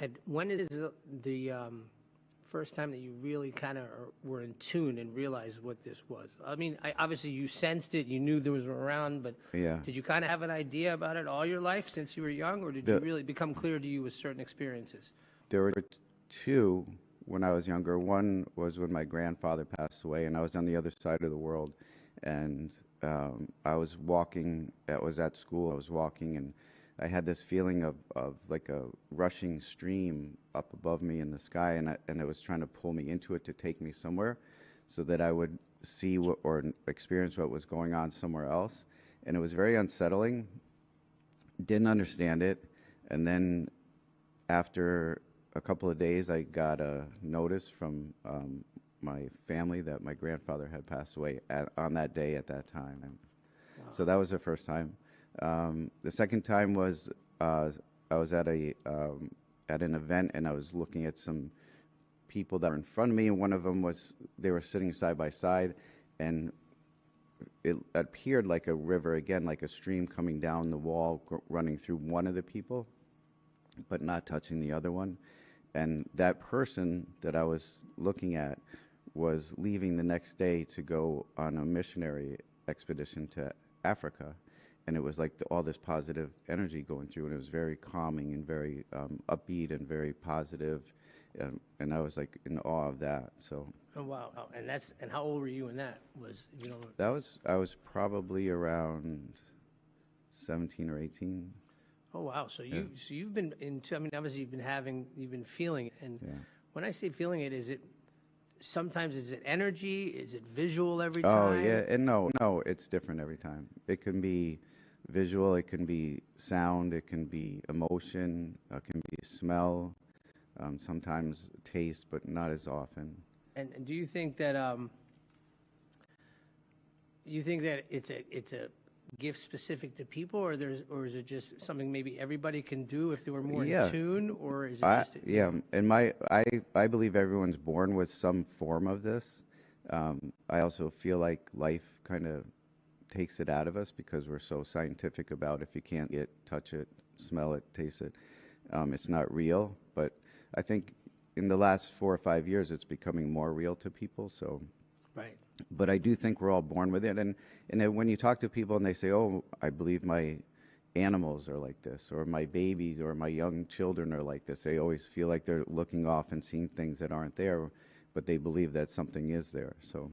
And when is the first time that you really kind of were in tune and realized what this was? I mean, obviously you sensed it, you knew there was around, but Yeah. did you kind of have an idea about it all your life since you were young, or did you really become clear to you with certain experiences? There were two when I was younger. One was when my grandfather passed away, and I was on the other side of the world. And I was walking, I was at school, I was walking, and I had this feeling of like a rushing stream up above me in the sky, and it was trying to pull me into it to take me somewhere so that I would see what, or experience what was going on somewhere else. And it was very unsettling, didn't understand it. And then after a couple of days, I got a notice from my family that my grandfather had passed away on that day at that time. Wow. So that was the first time. The second time was I was at an event, and I was looking at some people that were in front of me, and one of them was, they were sitting side by side, and it appeared like a river again, like a stream coming down the wall, running through one of the people, but not touching the other one. And that person that I was looking at was leaving the next day to go on a missionary expedition to Africa. And it was like all this positive energy going through, and it was very calming and very upbeat and very positive. And I was like in awe of that. So. Oh, wow. Oh, and how old were you when that was? You know. I was probably around 17 or 18. Oh, wow. So you've been into, I mean, obviously you've been feeling it. And when I say feeling it, sometimes is it energy? Is it visual every time? Oh, yeah. And no, it's different every time. It can be visual, it can be sound, it can be emotion, it can be smell, sometimes taste, but not as often. And do you think that it's a gift specific to people, or is it just something maybe everybody can do if they were more in tune, or is it just and I believe everyone's born with some form of this. I also feel like life kind of takes it out of us because we're so scientific about if you can't touch it, smell it, taste it, it's not real. But I think in the last 4 or 5 years it's becoming more real to people. So right. But I do think we're all born with it. And then when you talk to people and they say, oh, I believe my animals are like this, or my babies or my young children are like this, they always feel like they're looking off and seeing things that aren't there, but they believe that something is there. So